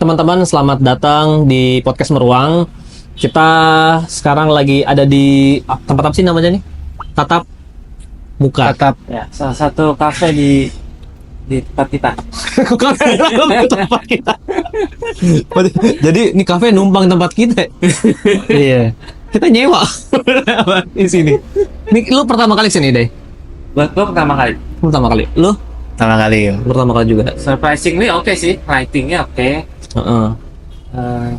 teman-teman, selamat datang di podcast Meruang. Kita sekarang lagi ada di tempat apa sih namanya nih? Tatap Muka. Tatap. Ya, salah satu kafe di tempat kita. Kafe tempat kita. Jadi ini kafe numpang tempat kita. Iya. Kita nyewa di sini. Ini lu pertama kali sini, Deh? Buat gua pertama kali. Pertama kali. Lu Pertama kali ya. pertama kali juga. Surprisingly oke sih, lightingnya oke. Heeh.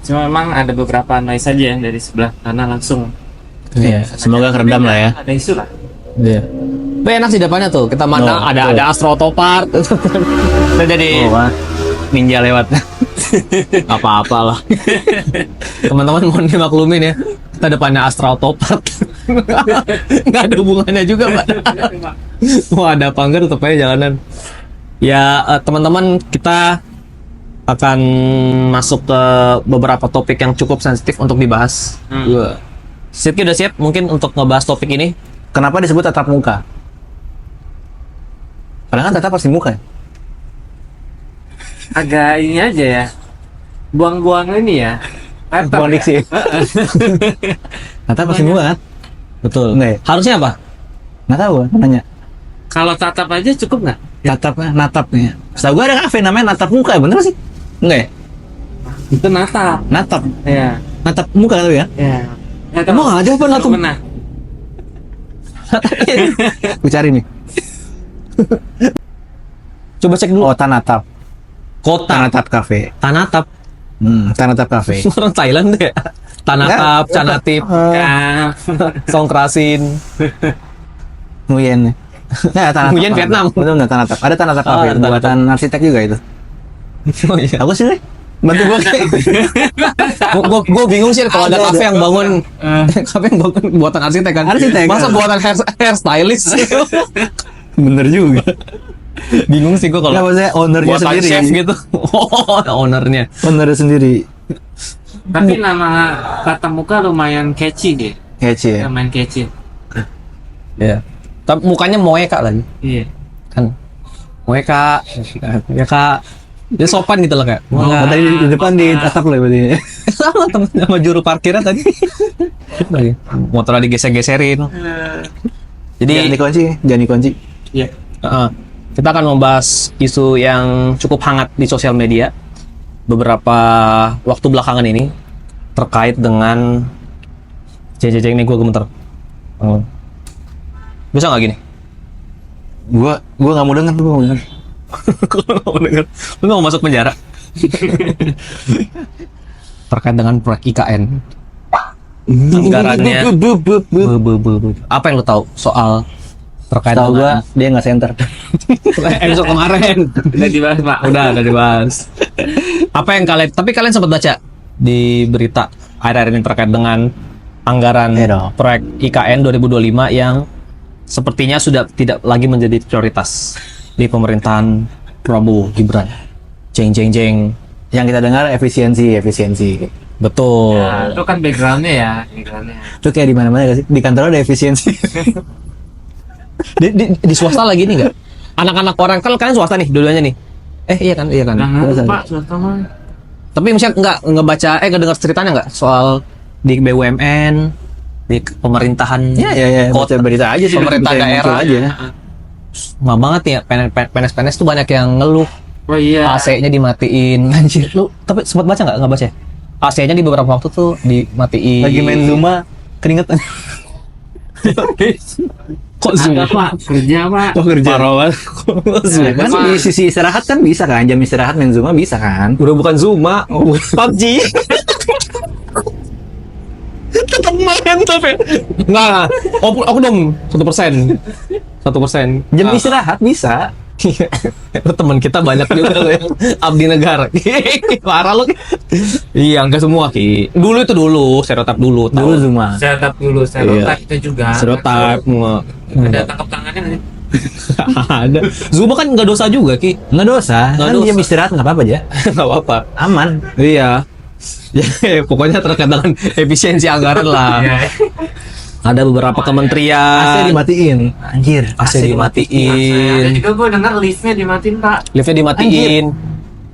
Cuma memang ada beberapa noise aja dari sebelah kanan langsung. Iya. Semoga keredam lah ya. Ada isu lah. Iya. Tapi enak sih depannya tuh. Kita mana Oh, ada betul. Astro Autopart. Kita jadi Oh, wah. Ninja lewat. apa-apalah. Teman-teman mohon dimaklumin ya. Kita depannya Astro Autopart. Nggak ada hubungannya juga, Pak. Mau ada apa enggak tetap aja jalanan. Ya, teman-teman, kita akan masuk ke beberapa topik yang cukup sensitif untuk dibahas. Wah. Sidki udah siap mungkin untuk ngebahas topik ini? Kenapa disebut tatap muka? Padahal kan tatap pasti muka. Agak ini aja ya. Buang-buang ini ya. Laptop Buang ya. diksi. Tatap pasti muka kan? Betul. Enggak ya? Harusnya apa? Nggak tahu, nanya. Kalau tatap aja cukup nggak? Tatap, natapnya. Setahu gue ada kafe namanya natap muka, bener sih? Enggak ya? Itu natap. Natap. Ya. Natap muka kan ya? Ya. Emang ada apa natap? Pernah. Gue cari nih. Coba cek dulu. Oh, Tanatap. Kota Tanatap Cafe. Tanatap. Tanatap Cafe. Orang Thailand deh. Tanatap, Canatip, Ya. Songkrasin. Nguyen. Ya, Tanatap. Nguyen Vietnam. Betul enggak Tanatap. Ada Tanatap Oh, Cafe ada Tanatap. buatan arsitek juga itu. Oh iya. Aku sih, bantu Gue bingung sih kalau ada Ada. kafe yang bangun kafe yang bangun buatan arsitek kan. Arsitek. Masa buatan hairstylist? Bener juga. Bingung sih gue Nggak, kalau maksudnya ownernya buatan sendiri. chef gitu. Oh, ownernya. Ownernya sendiri. Tapi nama tatap muka lumayan catchy deh. Kece ya. Lumayan catchy. Iya. Tapi mukanya Moeka lagi. Iya. Kan. Moeka. Ya Kak. Dia sopan gitu loh kayak. Oh, tadi di depan di atap loh berarti. Sama temen sama juru parkirnya tadi. Lagi. Motornya digeser-geserin. Jadi Jangan dikunci. Iya. kita akan membahas isu yang cukup hangat di sosial media beberapa waktu belakangan ini terkait dengan jeng nih gue gemeter. Bisa nggak gini? Gua nggak mau denger, gua mau denger. Lu nggak mau masuk penjara? Terkait dengan proyek IKN. Anggarannya. Apa yang lu tahu soal terkait Tahu dengan gua dia nggak center. episode kemarin? Udah dibahas, Pak. Udah dibahas. Apa yang kalian sempat baca di berita akhir-akhir ini terkait dengan anggaran Iya dong. proyek IKN 2025 yang sepertinya sudah tidak lagi menjadi prioritas di pemerintahan Prabowo Gibran. Jeng. Yang kita dengar efisiensi. Betul. Ya, itu kan backgroundnya ya. Itu kayak di mana-mana gak sih? Di kantor ada efisiensi. Di swasta lagi nih nggak? Anak-anak orang kan kalian swasta nih, dua-duanya nih. Iya kan. Jangan Pak, suatu mah. Tapi misalnya nggak baca, ngedengar ceritanya nggak soal di BUMN, di pemerintahan, Ya. Baca berita aja sih. pemerintah berita yang daerah muncul aja. nggak banget ya. PNS tuh banyak yang ngeluh Oh iya. AC-nya dimatiin. Anjir, lu tapi sempat baca nggak baca? AC-nya di beberapa waktu tuh dimatiin. Lagi main Zuma keringetan. Kok Ada, Pak. Kerja, Pak. Oh, kerja. Parah banget. Nah, kan di sisi istirahat kan bisa kan, jam istirahat main Zuma bisa kan. Udah bukan Zuma, PUBG. Tetap main tapi nggak. Aku dong 1%. Jam istirahat bisa. Lu teman kita banyak juga lo yang abdi negara. Parah lu. Iya, enggak semua Ki. Dulu stereotip dulu. Dulu Tahu. Zuma. Setup dulu, setup itu juga. Stereotip semua. Ada tangkap tangannya nggak sih? Ada. Zuma kan nggak dosa juga Ki. Nggak dosa. Nggak Kan dosa. jam istirahat nggak apa-apa aja. Nggak apa-apa. Aman. Iya. Ya, pokoknya terkait dengan efisiensi anggaran lah. Iya. Ada beberapa AC kementerian. dimatiin. Anjir. AC Ada dimatiin. juga gue dengar liftnya dimatiin, Pak. Liftnya dimatiin.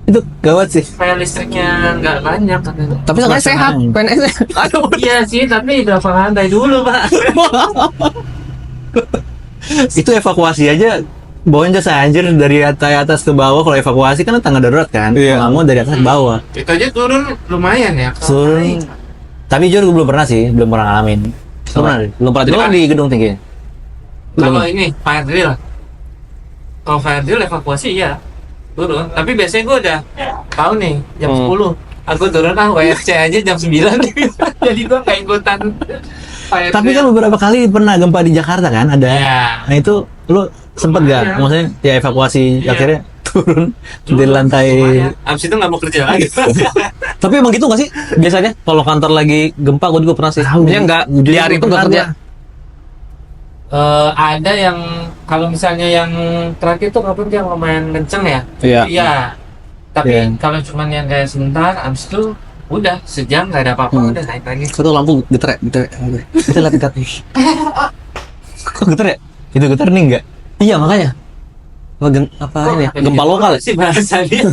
Itu gawat sih. Kayak listriknya nggak banyak katanya. Tapi katanya sehat, PNS-nya. Aduh. Iya sih, tapi berapa lantai dulu Pak? Itu evakuasi aja bawain jasa anjir dari atas ke bawah. Kalau evakuasi kan tangga darurat kan. Iya. Kalau nggak mau dari atas ke bawah. Itu aja turun lumayan ya. Turun. Tapi jujur gue belum pernah sih, belum pernah ngalamin. Belum pernah. Belum pernah Lu jadi di gedung tinggi. Kalau ini fire drill, kalau fire drill evakuasi ya turun. Tapi biasanya gue udah tahu nih jam 10 aku turun WFC aja jam 9. Jadi gue kayak ikutan fire Tapi kan drill. beberapa kali pernah gempa di Jakarta kan ada. Iya. Nah itu lu sempet gak? Iya. Maksudnya ya evakuasi Iya. akhirnya turun di lantai. Lumayan. Abis itu nggak mau kerja lagi. Tapi emang gitu nggak sih? Biasanya kalau kantor lagi gempa, gue juga pernah sih. Maksudnya nggak di hari itu nggak kerja. Ada yang kalau misalnya yang terakhir tuh kapan yang lumayan kenceng ya? Iya. Iya. Tapi Iya. kalau cuman yang kayak sebentar, abis itu udah sejam nggak ada apa-apa, udah naik lagi. Itu lampu getar ya? Getar ya? Kita lihat dekat. Kok getar ya? Itu getar nih enggak? Iya makanya. Apa ini ya? Gempa lokal ya? sih bahasanya.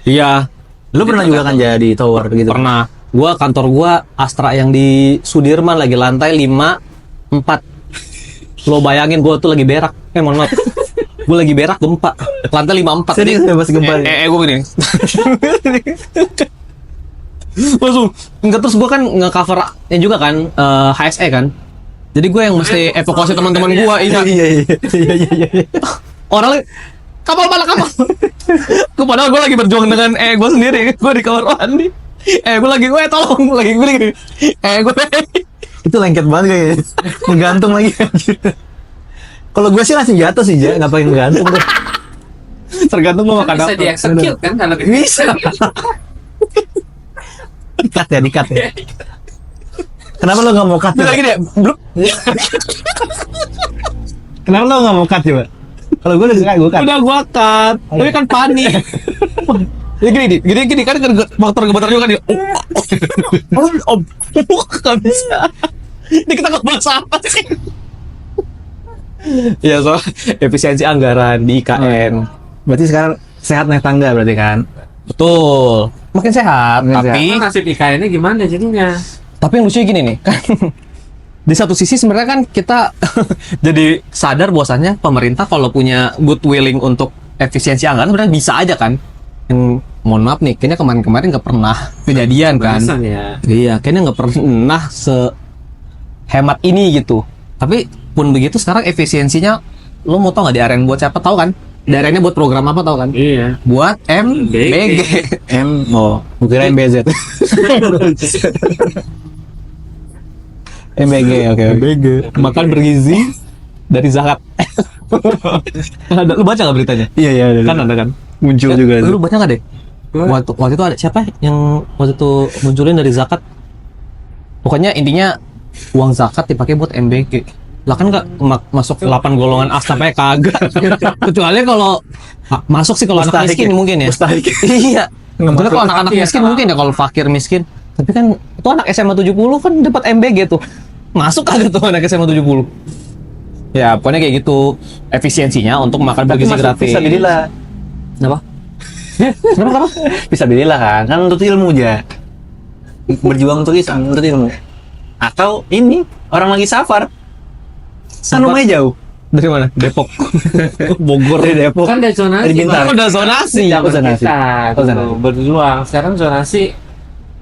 Iya. Lu pernah juga kan jadi tower gitu? Pernah. Kantor gua Astra yang di Sudirman lagi lantai 5, 4. Lo bayangin gua tuh lagi berak. Mohon maaf. Gua lagi berak gempa. Lantai 5, 4. Serius ya pas gempa? Gua gini. Langsung. Enggak, terus gua kan nge-cover juga kan HSE kan. Jadi gua yang mesti evakuasi teman-teman gua ini. Iya. Orang kapal mana kapal? Gue padahal gue lagi berjuang dengan gue sendiri. Gue di kamar mandi. Gue lagi tolong gue lagi gue Itu lengket banget kayaknya. Menggantung lagi. Kalau gue sih langsung jatuh sih, Ja. Ngapain ngegantung tuh? tergantung gue makan Bisa apa. di-execute kan kalau gitu. Bisa. Dikat ya. Kenapa lo nggak mau cut? Bisa lagi deh. Bluk. Kenapa lo nggak mau cut coba? Kalau gue gue cut. Udah gue cut. Tapi kan panik. Jadi gini kan faktor gemetar juga kan dia. Gak bisa. Ini kita nggak bahas apa sih? Ya soal efisiensi anggaran di IKN. Berarti sekarang sehat naik tangga berarti kan? Betul. Makin sehat. Makin Tapi Emang nasib IKN-nya gimana jadinya? Tapi yang lucunya gini nih, kan di satu sisi sebenarnya kan kita jadi sadar bahwasannya pemerintah kalau punya good willing untuk efisiensi anggaran sebenarnya bisa aja kan. Yang, mohon maaf nih, kayaknya kemarin-kemarin nggak pernah kejadian kan. Bahasan ya. Iya, kayaknya nggak pernah sehemat ini gitu. Tapi pun begitu sekarang efisiensinya, lo mau tau nggak DRN buat siapa? Tahu kan? DRN-nya buat program apa tahu kan? Iya. Buat MBG. Gue kira MBZ. MBG, oke. MBG. Makan bergizi dari zakat. Lu baca nggak beritanya? Iya. Kan ada kan? Muncul juga. Lu baca nggak deh? Waktu itu ada siapa yang waktu itu munculin dari zakat? Pokoknya intinya uang zakat dipakai buat MBG. Lah kan nggak masuk 8 golongan A sampai kagak. Kecuali kalau masuk sih kalau anak Mustahik miskin ya? mungkin ya. Mustahik. Iya. Maksudnya kalau anak-anak Iya, miskin kalau- mungkin ya, kalau fakir miskin. Tapi kan itu anak SMA 70 kan dapat MBG tuh. Masuk kagak tuh anak SMA 70? Ya, pokoknya kayak gitu efisiensinya untuk makan bergizi gratis. Bisa bililah. Kenapa? Kenapa? Bisa bililah kan untuk ilmu aja. Berjuang untuk Islam, untuk ilmu. Atau ini orang lagi safar. Kan Safar? rumahnya jauh. Dari mana? Depok. Bogor. Dari Depok. Kan dari zonasi. Dari Bintaro. Udah zonasi. Zaman zonasi. kita Oh, zonasi. tuh, berjuang. Sekarang zonasi.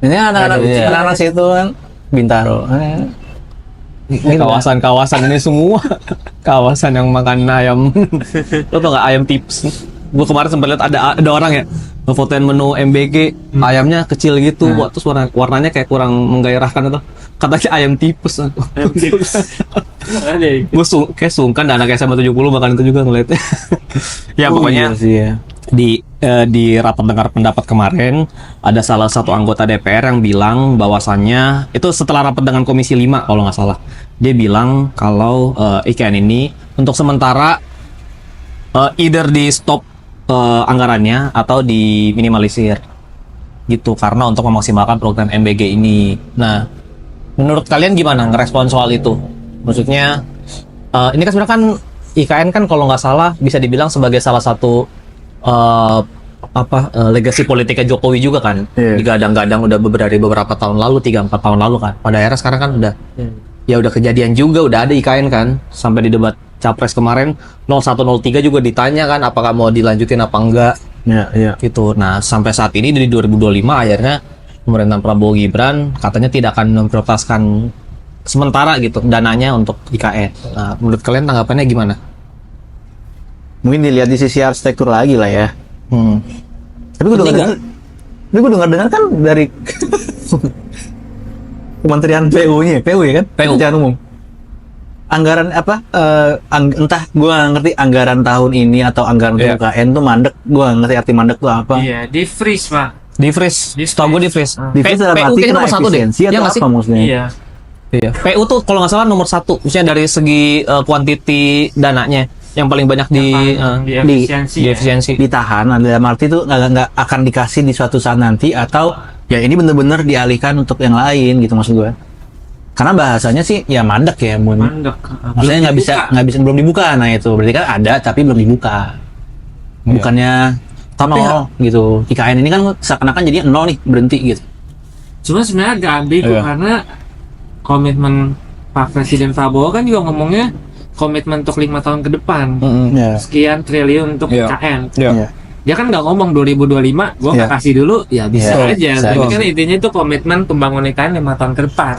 Ini anak-anak Iya. anak-anak situ kan Bintaro. Ini kawasan-kawasan ini semua kawasan yang makan ayam. Lo tau gak ayam tips? Gue kemarin sempat lihat ada orang ya ngefotoin menu MBG, ayamnya kecil gitu, wah, terus warnanya kayak kurang menggairahkan itu. Katanya ayam tipes. Gue kayak sungkan dan anak SMA 70 makan itu juga ngeliatnya. Ya pokoknya iya sih ya. di rapat dengar pendapat kemarin ada salah satu anggota DPR yang bilang bahwasannya itu setelah rapat dengan Komisi 5 kalau nggak salah, dia bilang kalau IKN ini untuk sementara either di stop anggarannya atau diminimalisir gitu karena untuk memaksimalkan program MBG ini. Nah, menurut kalian gimana ngerespon soal itu? Maksudnya ini kan sebenarnya kan IKN kan kalau nggak salah bisa dibilang sebagai salah satu legasi politiknya Jokowi juga kan. Iya. Digadang-gadang udah beberapa tahun lalu, 3-4 tahun lalu kan. Pada akhirnya sekarang kan udah ya udah kejadian juga, udah ada IKN kan. Sampai di debat Capres kemarin 0103 juga ditanya kan apakah mau dilanjutin apa enggak Iya. gitu. Nah, sampai saat ini dari 2025 akhirnya pemerintahan Prabowo Gibran katanya tidak akan memprioritaskan sementara gitu dananya untuk IKN. Nah, menurut kalian tanggapannya gimana? Mungkin dilihat di sisi arsitektur lagi lah ya. Tapi gue dengar kan dari Kementerian PU-nya, PU ya kan? PU. Pekerjaan Umum. Anggaran apa? Entah gue nggak ngerti anggaran tahun ini atau anggaran untuk Iya. UKN tuh mandek. Gue nggak ngerti arti mandek tuh apa. Iya, di freeze Pak. Di freeze, setahu gue di freeze. Di freeze dalam arti kayaknya kena nomor 1 deh. efisiensi Iya atau nggak sih? apa maksudnya? Iya. Iya. PU tuh kalau nggak salah nomor 1, misalnya dari segi kuantiti dananya yang paling banyak di Di efisiensi. di ya. efisiensi. Ditahan dalam arti itu nggak akan dikasih di suatu saat nanti atau ya ini bener-bener dialihkan untuk yang lain gitu maksud gue. Karena bahasanya sih ya mandek ya, Mandek. maksudnya nggak bisa belum dibuka. Nah itu berarti kan ada tapi belum dibuka. Iya. Bukannya Tapi nol gitu. IKN ini kan seakan-akan jadi 0 nih berhenti gitu. Cuma sebenarnya agak ambigu Iya. karena komitmen Pak Presiden Prabowo kan juga ngomongnya komitmen untuk 5 tahun ke depan. Ya. Sekian triliun untuk Iya. IKN. Iya. Dia kan nggak ngomong 2025, gua nggak Iya. kasih dulu, ya bisa Iya, aja. bisa Tapi aja. kan intinya itu komitmen pembangunan IKN 5 tahun ke depan.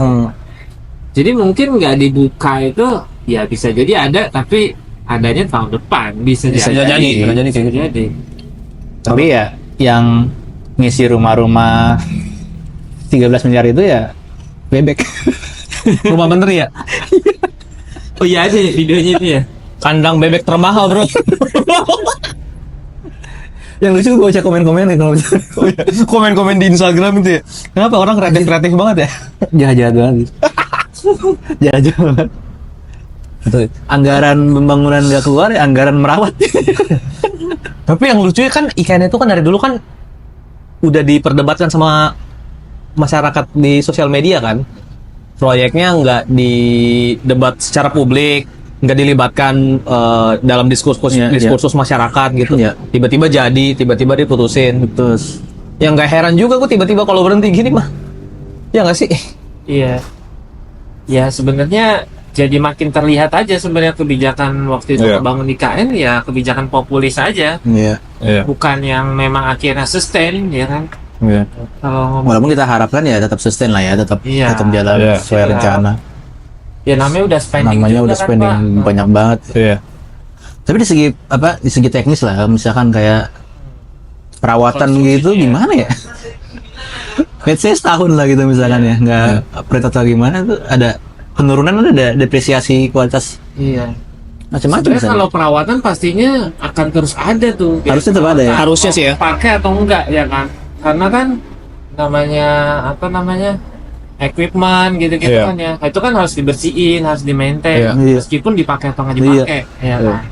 Jadi mungkin nggak dibuka itu, ya bisa jadi ada, tapi adanya tahun depan. Bisa Bisa jadi kayak Bisa gitu. jadi. Tapi ya yang ngisi rumah-rumah 13 miliar itu ya bebek. Rumah menteri ya? Oh iya aja ya videonya itu ya. Kandang bebek termahal, Bro. Yang lucu gue baca komen-komen kalau Komen-komen di Instagram itu ya. Kenapa orang kreatif banget ya? jahat-jahat banget gitu. Jahat-jahat banget. Anggaran pembangunan nggak keluar ya anggaran merawat. Tapi yang lucu kan IKN itu kan dari dulu kan udah diperdebatkan sama masyarakat di sosial media kan. Proyeknya nggak didebat secara publik, nggak dilibatkan dalam diskursus Iya, masyarakat gitu. Iya. Tiba-tiba jadi, tiba-tiba diputusin. Terus Yang nggak heran juga gue tiba-tiba kalau berhenti gini mah. Ya nggak sih? Iya. Ya sebenarnya jadi makin terlihat aja sebenarnya kebijakan waktu itu Iya. membangun IKN ya kebijakan populis aja, iya. bukan yang memang akhirnya sustain ya kan. Iya. Kalau ngomong Walaupun kita harapkan ya tetap sustain lah ya, tetap Iya. jalan Iya. sesuai Iya. rencana. ya namanya udah spending Namanya juga udah kan, spending Pak. banyak banget. Iya. Tapi di segi teknis lah, misalkan kayak perawatan Konstruksinya gitu ya. gimana ya? Let's say setahun lah gitu misalkan ya, nggak upgrade atau gimana tuh ada penurunan, ada depresiasi kualitas Iya. macam-macam. Sebenarnya misalnya. kalau perawatan pastinya akan terus ada tuh. Harusnya tetap ada ya? Harusnya sih ya. Pakai atau enggak ya kan? Karena kan namanya apa namanya equipment gitu-gitu Iya. kan ya. Itu kan harus dibersihin, harus di-maintain, Iya. meskipun dipakai atau nggak Iya. dipakai, ya Iya. kan?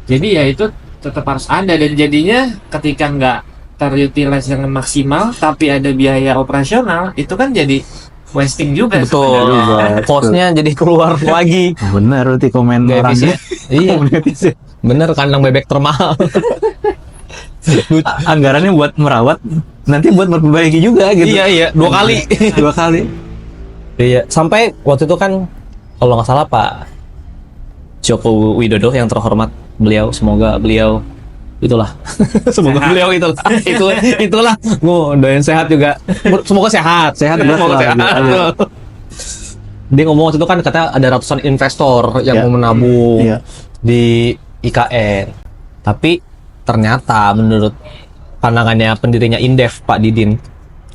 Jadi ya itu tetap harus ada dan jadinya ketika nggak terutilize dengan maksimal, tapi ada biaya operasional, itu kan jadi wasting juga. Betul. sebenarnya. Cost-nya jadi keluar lagi. Oh, benar berarti komen Nggak orangnya. efisien. Iya. Netizen. Bener kandang bebek termahal. Anggarannya buat merawat, nanti buat memperbaiki juga gitu. Iya, 2 kali. 2 kali. Iya, sampai waktu itu kan kalau nggak salah Pak Joko Widodo yang terhormat, beliau semoga beliau itulah semoga Sehat. beliau itulah gue doain sehat juga, semoga sehat semoga Sehat, sehat. iya. Dia ngomong waktu itu kan katanya ada ratusan investor yang Iya. mau menabung Iya. di IKN, tapi ternyata menurut pandangannya pendirinya Indef Pak Didin,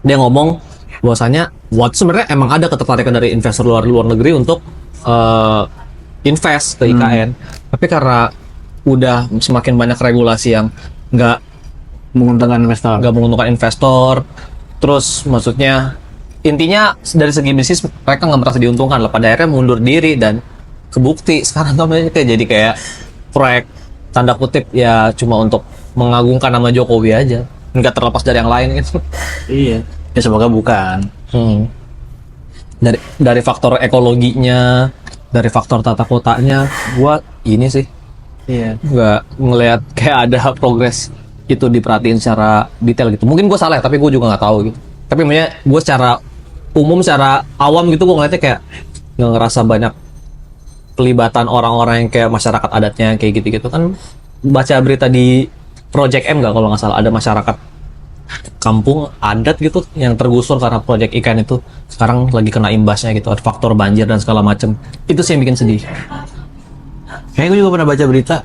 dia ngomong bahwasanya sebenarnya emang ada ketertarikan dari investor luar negeri untuk invest ke IKN, tapi karena udah semakin banyak regulasi yang nggak Menguntungkan investor. menguntungkan investor, terus maksudnya intinya dari segi bisnis mereka nggak merasa diuntungkan lah, pada akhirnya mundur diri dan kebukti sekarang namanya kayak proyek tanda kutip ya cuma untuk mengagungkan nama Jokowi aja, nggak terlepas dari yang lain gitu. Iya. Ya semoga bukan. Dari faktor ekologinya, dari faktor tata kotanya, gua ini sih Iya. nggak ngelihat kayak ada progres itu diperhatiin secara detail gitu. Mungkin gue salah ya, tapi gue juga nggak tahu gitu. Tapi maksudnya gue secara umum, secara awam gitu gue ngeliatnya kayak nggak ngerasa banyak pelibatan orang-orang yang kayak masyarakat adatnya kayak gitu-gitu kan. Baca berita di Project M nggak kalau nggak salah, ada masyarakat kampung adat gitu yang tergusur karena proyek ikan itu sekarang lagi kena imbasnya gitu, ada faktor banjir dan segala macem. Itu sih yang bikin sedih. Kayaknya gue juga pernah baca berita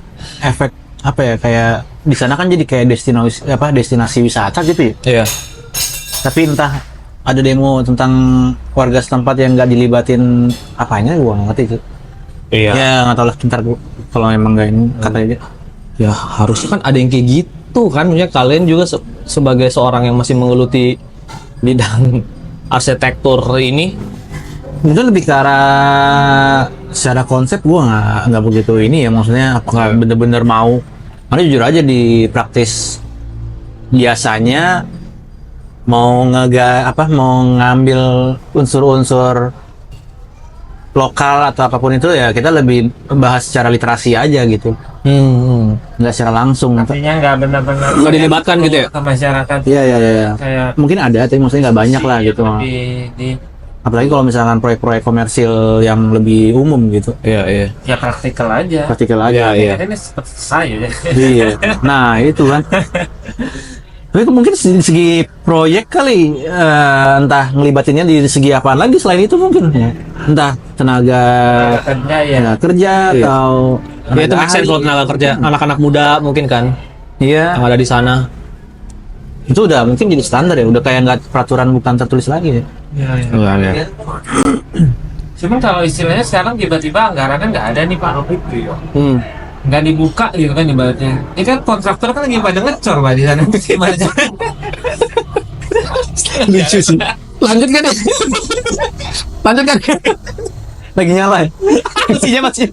efek apa ya, kayak di sana kan jadi kayak destinasi wisata gitu ya. Iya. Tapi entah ada demo tentang warga setempat yang nggak dilibatin apanya, gue nggak ngerti itu. Iya. Ya nggak tahu lah, ntar gua kalau emang nggak ini kata aja. Ya harusnya kan ada yang kayak gitu kan. Maksudnya kalian juga sebagai seorang yang masih menggeluti bidang arsitektur ini. Itu lebih ke arah secara konsep gue nggak begitu ini ya, maksudnya apakah bener-bener mau. Karena jujur aja di praktis biasanya mau mau ngambil unsur-unsur lokal atau apapun itu ya kita lebih bahas secara literasi aja gitu, nggak secara langsung. Artinya nggak benar-benar Nggak dilibatkan gitu ya? ke masyarakat. Iya. Kayak Mungkin ada, tapi maksudnya nggak banyak lah gitu. di Apalagi kalau misalkan proyek-proyek komersil yang lebih umum gitu, Iya. ya praktikal aja. praktikal aja. Iya. Ini seperti saya ya. Iya. Nah itu kan. Tapi mungkin segi proyek kali, entah ngelibatinnya di segi apaan lagi selain itu mungkin. Entah tenaga Kerja ya. kerja Iya. atau Ya itu make sense kalau tenaga kerja, anak-anak muda mungkin kan Iya. yang ada di sana. Itu udah mungkin jadi standar ya, udah kayak nggak peraturan bukan tertulis lagi ya. Iya. Cuman kalau istilahnya sekarang tiba-tiba anggarannya nggak ada nih Pak. Nggak dibuka gitu kan ibaratnya. Ini kan kontraktor kan lagi pada ngecor Pak di sana. Gimana caranya? Lucu sih. Lanjut kan? Lanjut kan? Lagi nyala ya? Mesinnya masih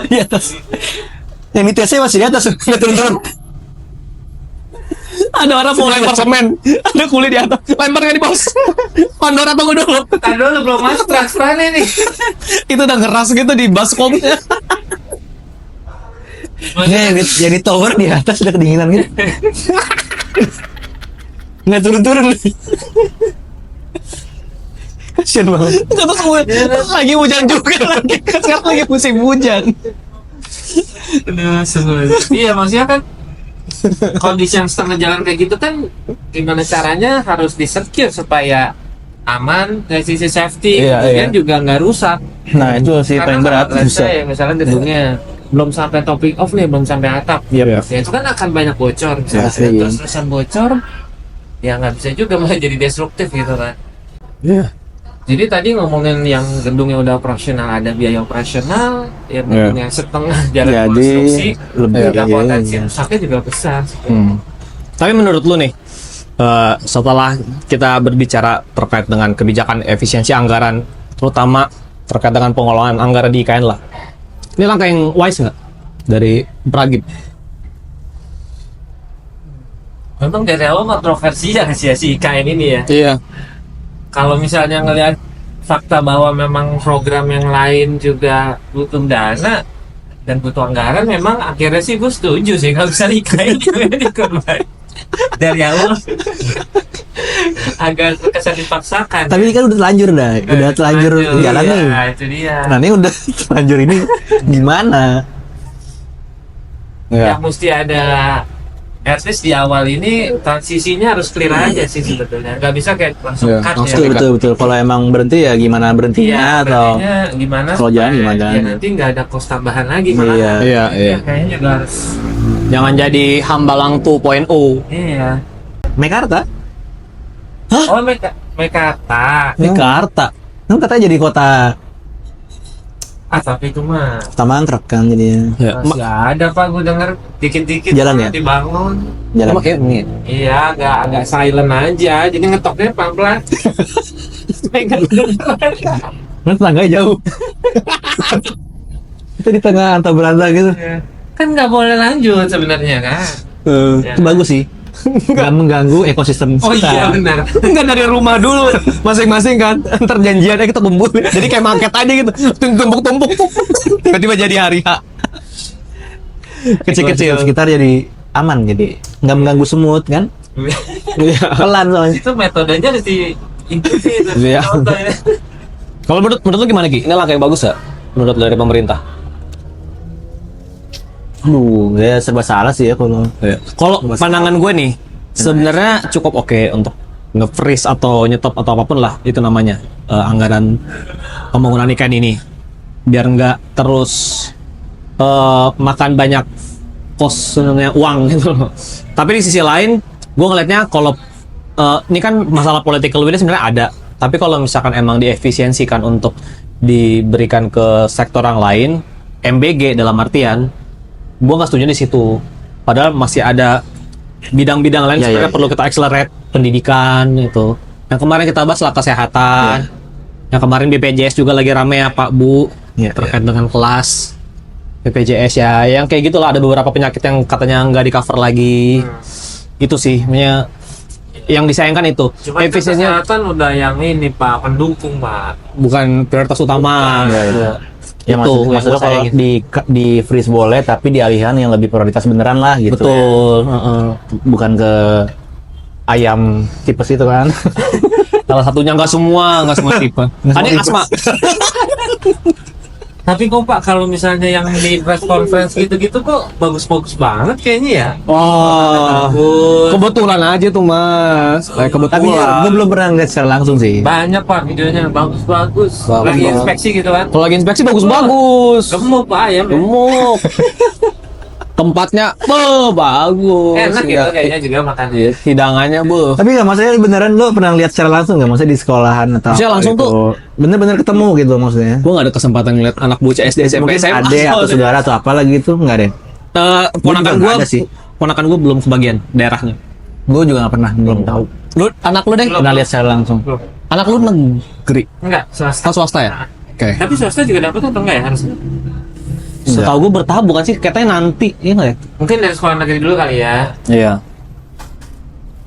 Di atas. Yang di TC masih di atas, nggak turun-turun. ada orang mau lempar semen, ada kuli di atas, lempar nggak di bos? Pandora tunggu dulu. Tadi dulu belum masuk transferannya nih. Itu udah ngeras gitu di baskomnya. Yang di tower di atas udah kedinginan gitu. Nggak turun-turun. Kasian banget. Terus lagi hujan juga lagi. Sekarang lagi musim hujan. Iya maksudnya kan kondisi yang setengah jalan kayak gitu kan gimana caranya harus disecure supaya aman dari sisi safety, Iya, kemudian iya. juga nggak rusak. Nah itu sih Karena paling berat. kalau let's say, misalnya gedungnya belum sampai topping off nih, belum sampai atap, Iya. ya itu kan akan banyak bocor misalnya. Pasti, iya. Terus-terusan bocor ya nggak bisa juga malah jadi destruktif gitu kan. Iya. Jadi tadi ngomongin yang gedung yang udah operasional, ada biaya operasional, yang gedung yang setengah jalan Jadi konstruksi, lebih juga iya, potensi iya. rusaknya juga besar. Tapi menurut lu nih, setelah kita berbicara terkait dengan kebijakan efisiensi anggaran, terutama terkait dengan pengelolaan anggaran di IKN lah, ini langkah yang wise nggak dari Pragib? Memang dari awal kontroversi ya si IKN ini ya. Iya. Kalau misalnya ngelihat fakta bahwa memang program yang lain juga butuh dana dan butuh anggaran, memang akhirnya sih gue setuju sih kalau misalnya IKN juga dikorban dari awal. Agak terkesan dipaksakan. Tapi ini kan udah terlanjur udah terlanjur jalan nih. Nah itu dia. Nah ini udah terlanjur ini gimana? Yang mesti ada, at least di awal ini transisinya harus clear aja sih sebetulnya. Nggak bisa kayak langsung Iya, cut langsung ya. Betul. Kalau emang berhenti ya gimana Iya, berhentinya atau berartinya gimana? kalau jalan supaya gimana ya jalannya. nanti nggak ada kos tambahan lagi malah. Iya. Iya. Kayaknya juga harus. Jangan jadi Hambalang 2.0. Iya. Mekarta? Oh Mekarta. Mekarta. Kan katanya jadi kota Tapi itu mah Mangkrak kan jadinya. Ya. masih ada Pak, gue denger dikit-dikit Jalan ya? dibangun. Jalan. Kayak ini. Iya, agak silent aja. Jadi ngetoknya pelan-pelan. Kan tetangganya jauh. Itu di tengah antah berantah gitu. Kan nggak boleh lanjut sebenarnya kan. Itu bagus sih. Nggak mengganggu ekosistem Oh iya benar. Enggak dari rumah dulu masing-masing kan. Ntar janjiannya kita kumpul. Jadi kayak market aja gitu. Tumpuk-tumpuk. Tiba-tiba jadi hari H. Kecil-kecil sekitar jadi aman, jadi nggak mengganggu semut kan? Pelan soalnya. Itu metodenya harus diikuti itu. Iya. Contohnya. Kalau menurut lu gimana Ki? Ini langkah yang bagus gak? Menurut dari pemerintah? Aduh, ya serba salah sih ya kalau. Kalau pandangan gue nih, sebenarnya cukup oke untuk nge-freeze atau nyetop atau apapun lah itu namanya anggaran pembangunan ikan ini, biar nggak terus makan banyak kos sebenarnya uang gitu loh. Tapi di sisi lain, gue ngelihatnya kalau ini kan masalah political will sebenarnya ada, tapi kalau misalkan emang diefisiensikan untuk diberikan ke sektor yang lain, MBG dalam artian, gue nggak setuju di situ. Padahal masih ada bidang-bidang lain sebenarnya perlu kita accelerate, pendidikan itu. Yang kemarin kita bahas lah kesehatan. Yang kemarin BPJS juga lagi rame ya Pak Bu, terkait dengan kelas BPJS ya. Yang kayak gitulah, ada beberapa penyakit yang katanya nggak di cover lagi. Itu sih, makanya yang disayangkan itu. Cuma Efisiensinya kesehatan udah yang ini Pak, pendukung Pak. bukan prioritas utama. Ya Itu yang maksudnya gua kalau sayangin. di freeze boleh, tapi dialihkan yang lebih prioritas beneran lah gitu. Betul. Bukan ke ayam tipes itu kan. Salah satunya nggak semua tipe. Ada yang asma. Tapi kok Pak, kalau misalnya yang di press conference gitu-gitu kok bagus-bagus banget kayaknya ya. Wah, Bagus. kebetulan aja tuh Mas. Tapi Kebetulan. gue belum pernah ngeliat secara langsung sih. Banyak Pak videonya, bagus-bagus. Lagi inspeksi gitu kan. Kalau lagi inspeksi bagus-bagus. Gemuk Pak ayam. Gemuk. Tempatnya, bagus. Enak gitu kayaknya juga makannya. Hidangannya, Tapi nggak, maksudnya beneran lo pernah lihat secara langsung nggak? Maksudnya di sekolahan atau Maksudnya apa langsung gitu? Bener-bener ketemu gitu maksudnya? Gue gak ada kesempatan ngeliat anak bocah SD, SMP, Mungkin SMA. ade atau saudara atau apa lagi gitu, nggak deh? Ponakan juga gue, nggak ada sih. ponakan gue belum kebagian daerahnya. Gue juga nggak pernah, belum tahu. Lu, anak lu deh, Pernah lihat secara langsung. anak lu negeri, Enggak, swasta. kan swasta ya? Oke. Tapi swasta juga dapat atau enggak ya harusnya? Setahu gue bertahap bukan sih, katanya nanti, iya nggak ya? Mungkin dari sekolah negeri dulu kali ya. Iya.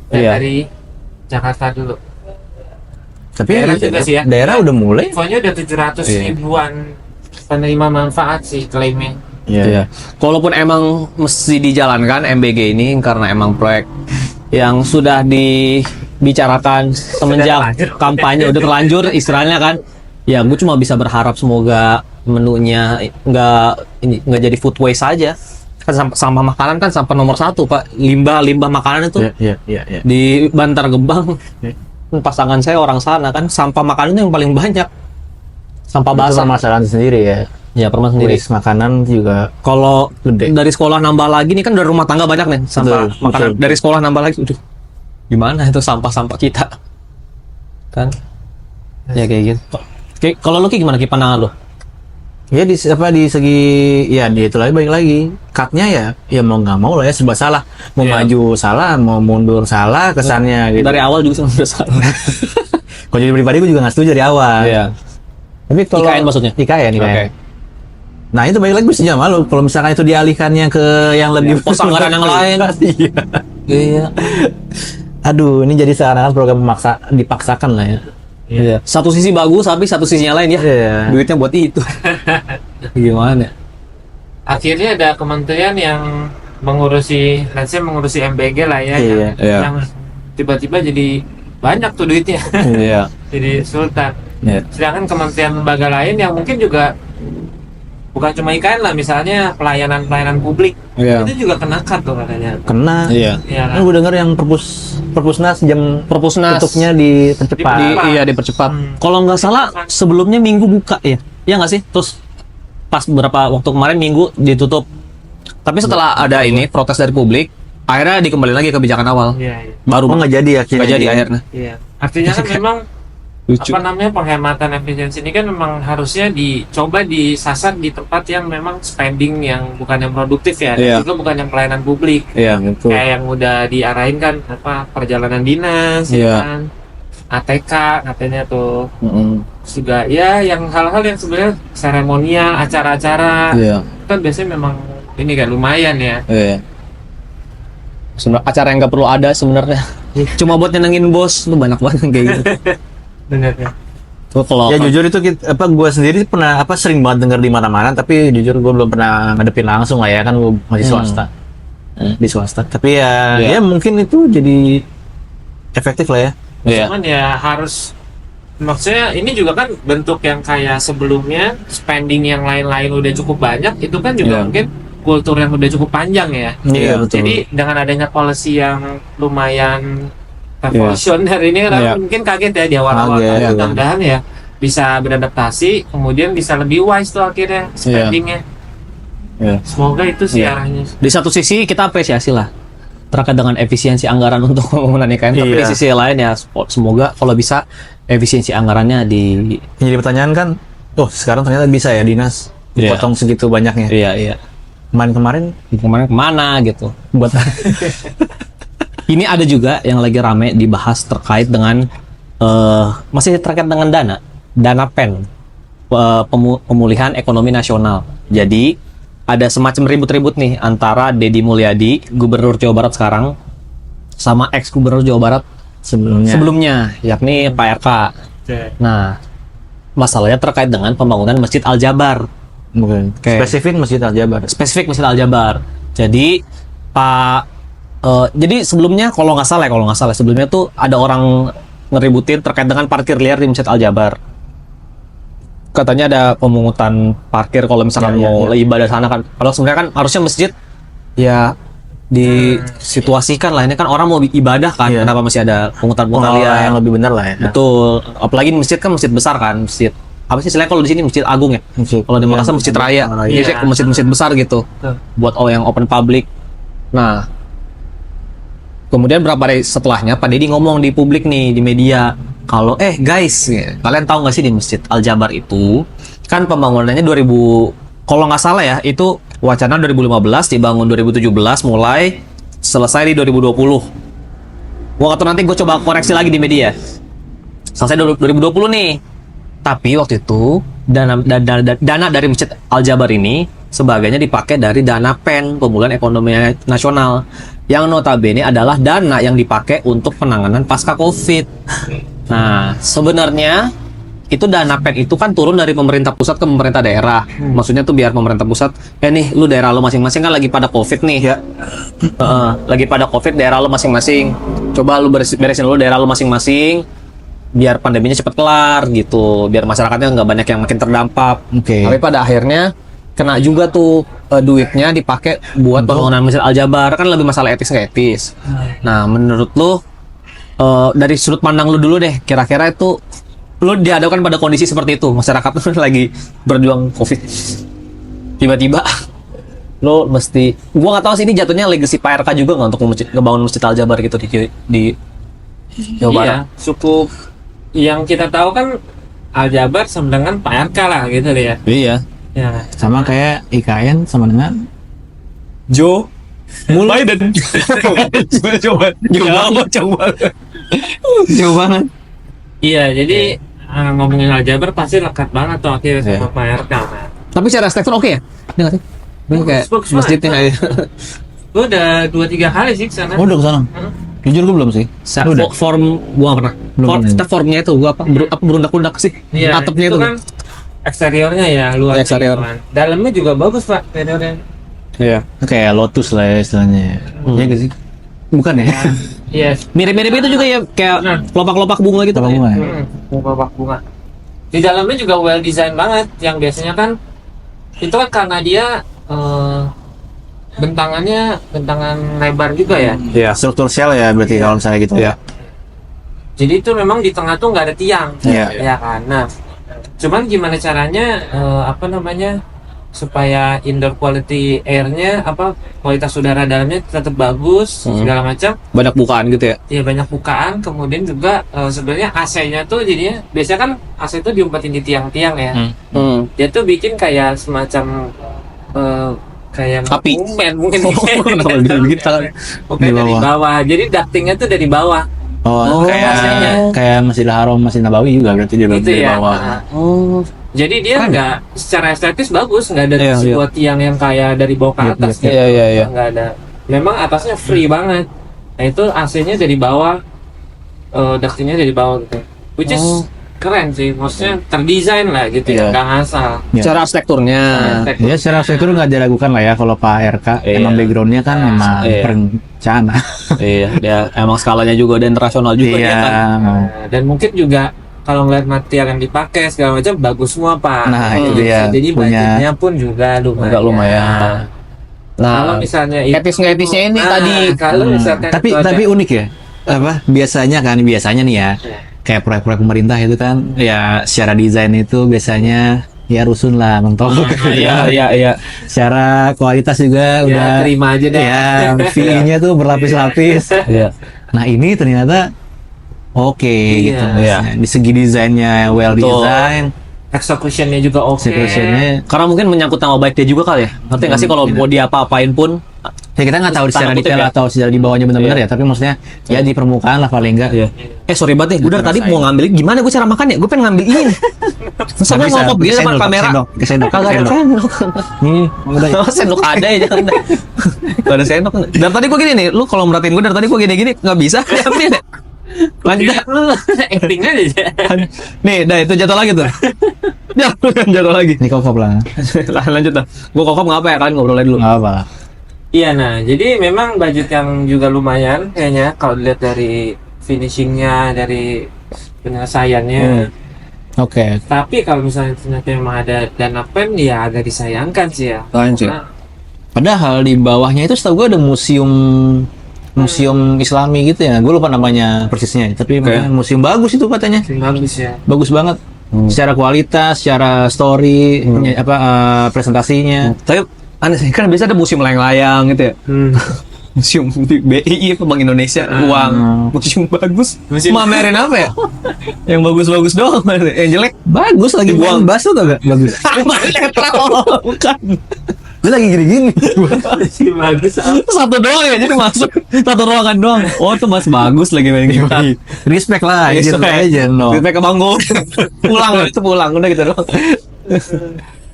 Dan Iya. dari Jakarta dulu. Tapi Daerah juga sih ya. daerah udah mulai. Infonya udah 700 Iya. ribuan penerima manfaat sih klaimnya. Iya. Kalaupun emang mesti dijalankan MBG ini karena emang proyek yang sudah dibicarakan semenjak terlanjur. kampanye udah terlanjur istilahnya kan, ya gue cuma bisa berharap semoga menunya nggak jadi food waste saja. Kan sampah makanan kan sampah nomor 1 Pak, limbah makanan itu Iya. di Bantar Gebang. Pasangan saya orang sana kan, sampah makanan itu yang paling banyak, sampah Itu basah. permasalahan sendiri ya. Ya permasalahan sendiri. Waste makanan juga Kalau Gede. dari sekolah nambah lagi nih kan dari rumah tangga banyak nih sampah Betul, makanan. betul. Dari sekolah nambah lagi, udah gimana itu sampah-sampah kita kan? Ya kayak gitu. Oke, kalau lu Ki, gimana Ki pandangan lu? ya di segi ya di itu lagi balik lagi cutnya ya mau nggak mau lah ya, serba salah, mau Iya. maju salah, mau mundur salah kesannya gitu. Dari awal juga sudah salah. Kalau jadi pribadi gue juga nggak setuju dari awal. Iya. Tapi kalau IKN maksudnya? IKN. Oke. Nah itu balik lagi setuju sama lu. Kalau misalkan itu dialihkannya ke yang lebih Pos anggaran yang lain. Iya. Iya. Aduh, ini jadi seakan-akan program dipaksakan lah ya. Iya. Satu sisi bagus, tapi satu sisinya lain ya. Iya. Duitnya buat itu. Gimana? Akhirnya ada kementerian yang mengurusi MBG lah ya, Iya, yang tiba-tiba jadi banyak tuh duitnya. Iya. Jadi sultan. Iya. Sedangkan kementerian lembaga lain yang mungkin juga bukan cuma IKN lah, misalnya pelayanan publik, Iya. itu juga kena cut tuh katanya. Kena. Iya. Iya Kan kan? gue denger yang Perpusnas jam Perpusnas tutupnya dipercepat. iya dipercepat. Hmm. Kalau nggak salah sebelumnya Minggu buka ya, ya nggak sih? Terus pas beberapa waktu kemarin Minggu ditutup. Tapi setelah ada ini protes dari publik, akhirnya dikembali lagi ke kebijakan awal. Iya, iya. Baru Oh, nggak jadi ya? nggak jadi akhirnya. Iya. Artinya kan memang Lucu. apa namanya, penghematan efisiensi ini kan memang harusnya dicoba disasar di tempat yang memang spending yang bukan yang produktif ya, Iya. dan juga bukan yang pelayanan publik. Iya betul. Kayak yang udah diarahin kan apa, perjalanan dinas, Iya. ya kan, ATK katanya tuh. Mm-mm. Terus juga ya yang hal-hal yang sebenarnya seremonial, acara-acara Iya. kan biasanya memang ini kan lumayan ya. Iya. Sebenarnya acara yang nggak perlu ada sebenarnya. Cuma buat nyenengin bos, lu banyak banget yang kayak gitu. Bener ya. Kalau Ya jujur itu gue sendiri pernah sering banget denger di mana-mana, tapi jujur gue belum pernah ngadepin langsung lah ya, kan gue masih swasta. Di swasta. Tapi ya Iya. ya mungkin itu jadi efektif lah ya. Iya. Cuman ya harus, maksudnya ini juga kan bentuk yang kayak sebelumnya spending yang lain-lain udah cukup banyak, itu kan juga Iya. mungkin kultur yang udah cukup panjang ya. Iya betul. Jadi dengan adanya policy yang lumayan revolusioner ini kan Iya. mungkin kaget ya di awal-awal. Kaget, iya. Mudah-mudahan ya bisa beradaptasi, kemudian bisa lebih wise tuh akhirnya spendingnya. Iya. Semoga itu sih Iya. arahnya. Di satu sisi kita apresiasi lah terkait dengan efisiensi anggaran untuk pembangunan IKN, tapi Iya. di sisi lain ya semoga kalau bisa efisiensi anggarannya di Jadi pertanyaan kan, oh sekarang ternyata bisa ya dinas Iya. dipotong segitu banyaknya. iya Kemarin kemarin kemana gitu buat ini ada juga yang lagi rame dibahas terkait dengan masih terkait dengan dana PEN, pemulihan ekonomi nasional. Jadi ada semacam ribut-ribut nih antara Deddy Mulyadi, Gubernur Jawa Barat sekarang, sama ex Gubernur Jawa Barat sebelumnya, yakni Pak RK. Nah, masalahnya terkait dengan pembangunan Masjid Al Jabar. Mungkin. Oke. Spesifik Masjid Al Jabar. Spesifik Masjid Al Jabar. Jadi jadi sebelumnya kalau nggak salah sebelumnya tuh ada orang ngeributin terkait dengan parkir liar di Masjid Al Jabar. Katanya ada pemungutan parkir kalau misalkan Ya, mau ibadah sana kan. Kalau sebenarnya kan harusnya masjid ya disituasikan lah, ini kan orang mau ibadah kan, Iya. kenapa masih ada pungutan-pungutan Pengelola liar? yang lebih benar lah ya. Betul. Apalagi masjid kan masjid besar kan, masjid apa sih istilahnya kalau di sini masjid agung ya? Masjid. Kalau di Makassar Iya, masjid raya, Raya. biasanya ke masjid-masjid besar gitu. Buat yang open public. Nah, kemudian berapa hari setelahnya Pak Deddy ngomong di publik nih, di media, kalau guys, kalian tahu nggak sih di Masjid Al Jabar itu kan pembangunannya 2000, kalau nggak salah ya, itu wacana 2015 dibangun 2017, mulai selesai di 2020. Gua nggak tahu, nanti gue coba koreksi lagi di media. Selesai 2020 nih. Tapi waktu itu dana dari Masjid Al Jabar ini sebagainya dipakai dari dana PEN, pemulihan ekonomi nasional, yang notabene adalah dana yang dipakai untuk penanganan pasca COVID. Nah, sebenarnya itu dana PEN itu kan turun dari pemerintah pusat ke pemerintah daerah. Maksudnya tuh biar pemerintah pusat, nih lu daerah lu masing-masing kan lagi pada COVID nih. Ya. Lagi pada COVID daerah lu masing-masing. Coba lu beresin dulu daerah lu masing-masing, biar pandeminya cepet kelar gitu, biar masyarakatnya nggak banyak yang makin terdampak. Oke. Tapi pada akhirnya kena juga tuh duitnya dipakai buat pembangunan Masjid Al Jabar, kan lebih masalah etis nggak etis. Nah, menurut lu dari sudut pandang lu dulu deh, kira-kira itu lu dihadapkan pada kondisi seperti itu, masyarakat tuh lagi berjuang COVID, tiba-tiba lo mesti, gua nggak tahu sih ini jatuhnya legacy Pak RK juga nggak untuk ngebangun Masjid Al Jabar gitu di Jawa Barat. Iya, cukup. Yang kita tahu kan Al Jabar sama dengan Pak RK lah gitu ya. Iya. Ya. Sama kayak IKN sama dengan Joe Biden. Coba jauh banget. Iya, jadi ngomongin Al Jabar pasti lekat banget tuh akhirnya sama Pak RK. Nah. Tapi secara struktur oke ya? Iya nggak sih? Ini kayak Bagus, masjidnya kayak Gue udah 2-3 kali sih kesana. Oh, udah kesana. Jujur gue belum sih. Lu udah? form gua nggak pernah. Belum pernah. Formnya itu gua apa berundak-undak sih? Iya, Atapnya itu. kan eksteriornya ya luar. Eksterior. Dalamnya juga bagus Pak eksteriornya. Iya. Kayak Lotus lah ya istilahnya. Iya nggak sih? Bukan ya? Iya. Mirip-mirip itu juga ya, kayak Benar. kelopak-kelopak bunga gitu. Apa bunga ya? Bunga. Di dalamnya juga well design banget. Yang biasanya kan itu kan karena dia bentangan lebar juga ya. Iya. Struktur sel ya berarti kalau misalnya gitu. Iya. Jadi itu memang di tengah tuh nggak ada tiang. Iya. Ya kan. Nah, cuman gimana caranya supaya indoor quality airnya kualitas udara dalamnya tetap bagus segala macam. Banyak bukaan gitu ya. Ya banyak bukaan, kemudian juga sebenarnya AC-nya tuh jadinya biasanya kan AC itu diumpetin di tiang-tiang ya. Dia tuh bikin kayak semacam kayak Api. mungkin Kenapa bikin tangan? Oke, dari bawah. Jadi ductingnya tuh dari bawah. Oh, kayak Masjidil Haram, Masjid Nabawi juga berarti dia Itu dari ya. bawah. Oh. Jadi dia nggak secara estetis bagus, nggak ada Iya, sebuah tiang yang kayak dari bawah ke atas gitu. Iya. Nggak ada. Memang atasnya free banget. Nah itu AC-nya dari bawah, ductingnya dari bawah gitu. Which is keren sih, maksudnya terdesain lah gitu Iya. ya, nggak ngasal. Ya. Cara arsitekturnya. Ya secara arsitektur nggak diragukan lah ya kalau Pak RK Iya. emang backgroundnya kan memang Iya. perencana. Iya, dia emang skalanya juga udah internasional juga Iya. ya kan. Nah, dan mungkin juga kalau ngeliat material yang dipakai segala macam bagus semua Pak. Nah, itu dia. Jadi Punya- budgetnya pun juga lumayan. Agak lumayan. Kalau Nah, misalnya etis nggak etisnya ini tadi. kalau misalkan Tapi itu ada- tapi unik ya. Apa biasanya nih ya. Kayak proyek-proyek pemerintah itu kan ya secara desain itu biasanya ya rusun lah mentok. Iya, iya, iya. Secara kualitas juga ya, udah terima aja deh. ya fee-nya tuh berlapis-lapis. Iya. Nah ini ternyata oke Iya. gitu. Iya. Di segi desainnya well Betul. design, Executionnya juga oke. executionnya. Karena mungkin menyangkut nama baik dia juga kali ya. Ngerti nggak sih kalau mau dia apa-apain pun. Ya kita nggak tahu secara Tanda kutip detail ya. atau secara di bawahnya benar-benar ya, tapi maksudnya ya di permukaan lah paling enggak. Iya. Sorry banget nih, gue dari tadi mau ngambil gimana gue cara makan ya? Gue pengen ngambil ini. Masa gue bisa, ngomong pakai gini depan sendok, kamera? pakai sendok, Kagak ada sendok. sendok. Nih, udah. Oh, sendok ada ya jangan. Gak ada sendok. Dari tadi gue gini nih, lu kalau merhatiin gue dari tadi gue gini-gini nggak bisa. Diambil deh. Lanjut dah. Lu acting aja. Nih, dah itu jatuh lagi tuh. Ya, jatuh lagi. Ini kokop lah. Lanjut dah. Gue kokop ngapa ya? Kalian ngobrol aja dulu. Nggak apa. Iya, nah jadi memang budget yang juga lumayan kayaknya kalau dilihat dari finishingnya, dari penyelesaiannya. Oke. Tapi kalau misalnya ternyata memang ada dana pen, ya agak disayangkan sih ya. Lain sih. Karena Padahal di bawahnya itu setahu gue ada museum Islami gitu ya. Gue lupa namanya persisnya, tapi makanya museum bagus itu katanya. bagus ya. Bagus banget. Secara kualitas, secara story, presentasinya. Tapi aneh sih, kan biasa ada museum layang-layang gitu ya. Museum BI apa Bank Indonesia uang museum bagus mamerin apa ya yang bagus-bagus doang yang jelek Bagus lagi Dibuang. buang bakso tuh gak? Bagus. bukan Gue lagi gini-gini. Masih bagus. satu doang ya jadi masuk satu ruangan doang oh tuh mas bagus lagi main gitar Respect lah, Respect. aja no. Respect ke Banggo pulang itu pulang udah gitu doang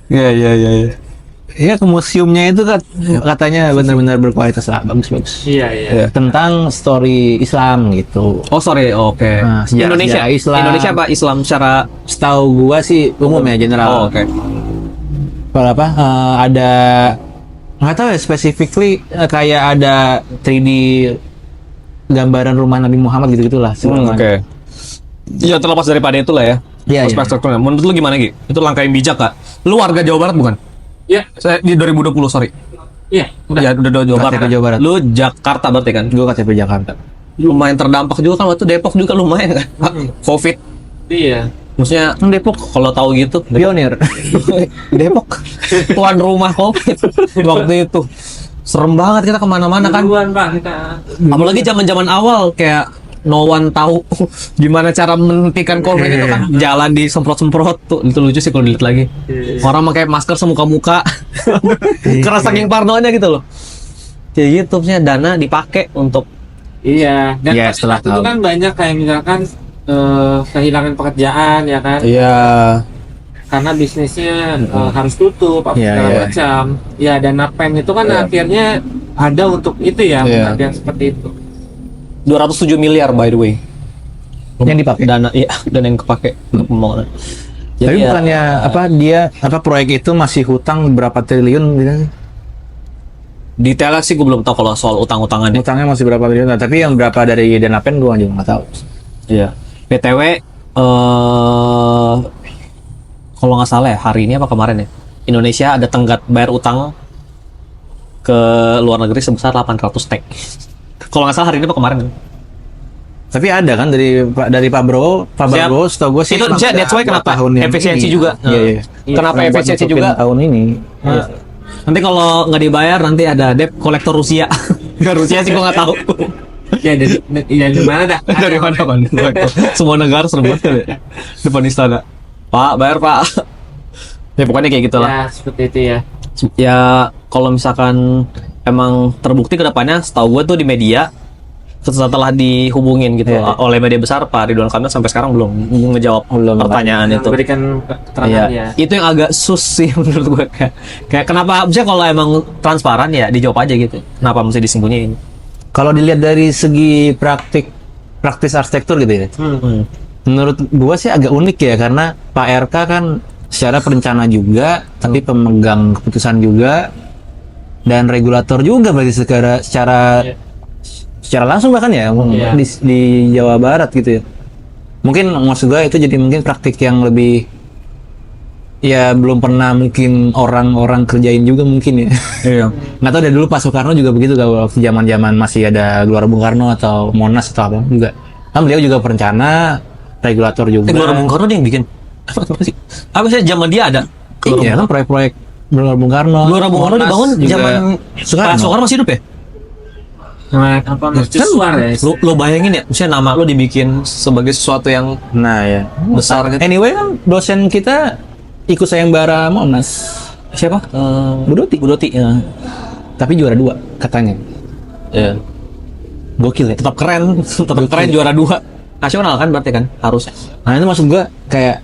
ya Iya ke museumnya itu katanya benar-benar berkualitas lah, bagus-bagus. Iya, iya. Tentang story Islam gitu. oh sorry oke Nah, sejarah- Indonesia sejarah Islam. Indonesia apa Islam secara Setahu gua sih umum ya oh general. oke Kalau apa ada nggak tahu ya specifically kayak ada 3D gambaran rumah Nabi Muhammad gitu-gitulah. oke ya terlepas daripada itu lah ya Iya, aspek iya. strukturnya menurut lu gimana Gi? Itu langkah yang bijak kak lu warga Jawa Barat bukan? Iya, Saya di 2020 sorry. iya. Ya udah Jawa Barat. KTP Jawa Barat. Lu Jakarta berarti kan? Gua KTP Jakarta. Lumayan terdampak juga kan waktu Depok juga lumayan kan. Covid. Iya. Maksudnya Depok kalau tahu gitu Pionir. Depok tuan rumah Covid waktu itu. Serem banget kita kemana-mana kan. Duluan, Pak, kita. Apalagi zaman-zaman awal kayak no one tahu gimana cara menghentikan COVID itu kan jalan disemprot-semprot tuh itu lucu sih kalau dilihat lagi orang pakai masker semuka-muka kerasa saking parnonya gitu loh kayak gitu maksudnya dana dipakai untuk Iya, dan Iya, pada setelah saat itu tahu. kan banyak kayak misalkan kehilangan pekerjaan ya kan, ya karena bisnisnya harus tutup apa Iya, segala iya. macam. Ya dana pen itu kan akhirnya ada untuk itu ya, Iya. ada yang seperti itu. 207 miliar by the way Yang dipakai. dana iya dan yang kepake untuk pembangunan. Tapi ya, bukannya proyek itu masih hutang berapa triliun gitu? detailnya sih gue belum tahu kalau soal utang-utangannya. Hutangnya masih berapa triliun? Nah, tapi yang berapa dari dana pen gua juga nggak tahu. Iya. BTW kalau nggak salah ya hari ini apa kemarin ya Indonesia ada tenggat bayar utang ke luar negeri sebesar 800 tek. Kalau nggak salah hari ini apa kemarin? Tapi ada kan dari Pak Bro, Siap. setahu gue sih. Itu emang that's why buat kenapa tahun yang efisiensi ini. juga. Iya, iya. Kenapa Emang buat efisiensi nutupin juga? tahun ini. Nah, nanti kalau nggak dibayar nanti ada debt kolektor Rusia. Nggak Rusia sih gua nggak tahu. Ya dari mana dah? Dari mana kan? Semua negara serem banget kan ya? Depan istana. Pak, bayar Pak. Ya pokoknya kayak gitulah. Ya seperti itu ya. Ya kalau misalkan emang terbukti ke depannya, setahu gue tuh di media setelah dihubungin gitu Iya. oleh media besar, Pak Ridwan Kamil sampai sekarang belum ngejawab pertanyaan itu. Memberikan keterangan Iya, ya. itu yang agak sus sih menurut gue kayak kenapa misalnya kalau emang transparan ya dijawab aja gitu. Kenapa mesti disembunyiin? Kalau dilihat dari segi praktis arsitektur gitu ya. Menurut gua sih agak unik ya, karena Pak RK kan secara perencana juga, tapi pemegang keputusan juga, dan regulator juga berarti secara langsung bahkan ya Iya. di Jawa Barat gitu ya. Mungkin maksud gua itu jadi mungkin praktik yang lebih ya belum pernah mungkin orang-orang kerjain juga mungkin ya. Iya. Nggak tahu dari dulu Pak Soekarno juga begitu kalau waktu zaman-zaman masih ada Gelora Bung Karno atau Monas atau apa juga. Kan beliau juga perencana, regulator juga. Gelora Bung Karno dia yang bikin. Apa sih zaman dia ada? Iya kan proyek-proyek Gelora Bung Karno. Gelora Bung Karno Monas dibangun juga. zaman Soekarno. Pak Soekarno masih hidup ya? Nah, apa mercusuar ya? Lo bayangin ya, misalnya nama lo dibikin sebagai sesuatu yang Nah ya. besar gitu. Anyway kan dosen kita ikut sayembara Monas. Siapa? Bu Doti. Bu Doti ya. Tapi juara 2 katanya. Iya. Gokil ya. Tetap keren, tetap keren juara 2 nasional kan berarti kan harusnya. Nah itu maksud gua kayak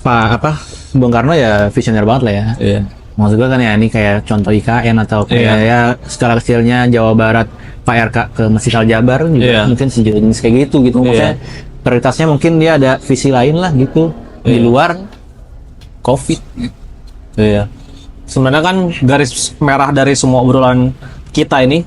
Pak Bung Karno ya visioner banget lah ya. Iya. Maksud gua kan ya ini kayak contoh IKN atau kayak ya skala kecilnya Jawa Barat Pak RK ke Masjid Al Jabar juga Iya. mungkin sejenis kayak gitu maksudnya prioritasnya mungkin dia ada visi lain lah gitu di Iya. luar COVID. Iya. Sebenarnya kan garis merah dari semua obrolan kita ini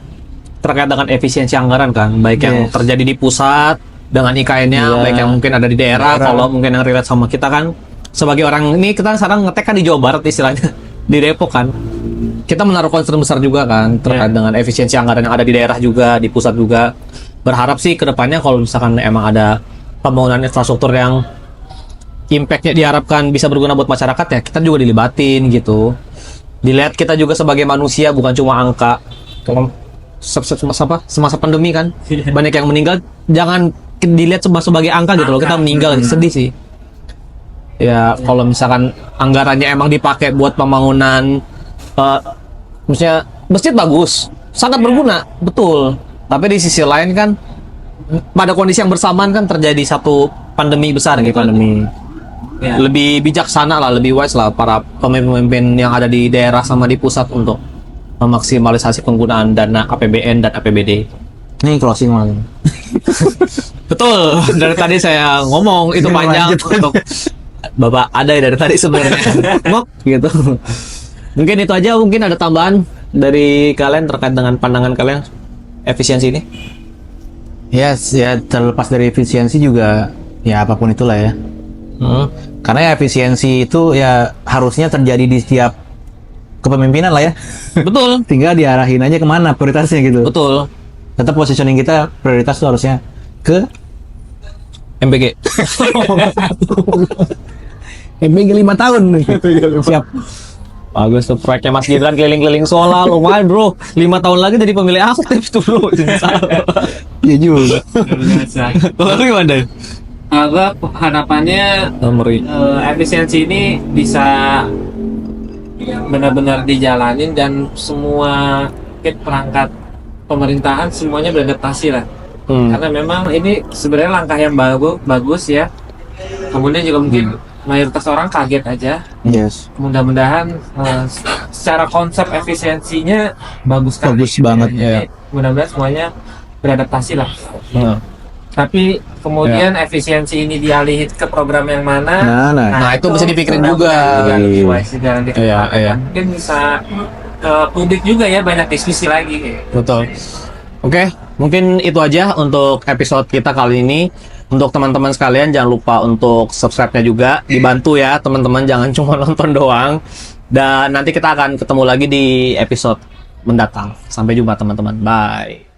terkait dengan efisiensi anggaran kan, baik yang Yes. terjadi di pusat dengan IKN-nya, Iya. baik yang mungkin ada di daerah, kalau mungkin yang relate sama kita kan sebagai orang ini kita sekarang ngetek kan di Jawa Barat istilahnya di Depok kan. Kita menaruh concern besar juga kan terkait dengan efisiensi anggaran yang ada di daerah juga, di pusat juga. Berharap sih kedepannya kalau misalkan emang ada pembangunan infrastruktur yang impact-nya diharapkan bisa berguna buat masyarakat ya, kita juga dilibatin gitu. Dilihat kita juga sebagai manusia, bukan cuma angka. Kalau semasa pandemi kan banyak yang meninggal, jangan dilihat sebagai angka gitu loh. Kita meninggal sedih sih. Ya kalau misalkan anggarannya emang dipakai buat pembangunan, misalnya masjid bagus, sangat berguna, betul. Tapi di sisi lain kan pada kondisi yang bersamaan kan terjadi satu pandemi besar gitu. pandemi. Ya. Lebih bijaksana lah, lebih wise lah para pemimpin yang ada di daerah sama di pusat untuk memaksimalisasi penggunaan dana APBN dan APBD. Ini closing malah. Betul. Dari tadi saya ngomong itu panjang untuk Bapak ada dari tadi sebenarnya. Mok gitu. Mungkin itu aja, mungkin ada tambahan dari kalian terkait dengan pandangan kalian efisiensi ini. Yes, ya terlepas dari efisiensi juga ya apapun itulah ya. Karena ya efisiensi itu ya harusnya terjadi di setiap kepemimpinan lah ya. Betul. Tinggal diarahin aja kemana prioritasnya gitu. Betul. Tetap positioning kita prioritas tuh harusnya ke MBG. MBG 5 tahun nih. Siap. Bagus tuh proyeknya Mas Gibran keliling-keliling Solo, lumayan bro. 5 tahun lagi jadi pemilih aktif tuh bro. Iya juga. Biasa. Kalau lu gimana? Agak harapannya efisiensi ini bisa benar-benar dijalanin dan semua perangkat pemerintahan semuanya beradaptasi lah. Karena memang ini sebenarnya langkah yang bagus ya. Kemudian juga mungkin mayoritas orang kaget aja. Yes. Mudah-mudahan secara konsep efisiensinya bagus sekali. Bagus banget, Jadi, mudah-mudahan semuanya beradaptasi lah. Tapi kemudian efisiensi ini dialihin ke program yang mana? Nah, itu bisa dipikirin mudah-mudahan juga. lebih wise juga nanti ke Iya, depan. iya. Mungkin bisa ke publik juga ya, banyak diskusi lagi. Betul. Oke, mungkin itu aja untuk episode kita kali ini. Untuk teman-teman sekalian jangan lupa untuk subscribe-nya juga, dibantu ya teman-teman, jangan cuma nonton doang. Dan nanti kita akan ketemu lagi di episode mendatang. Sampai jumpa teman-teman. Bye.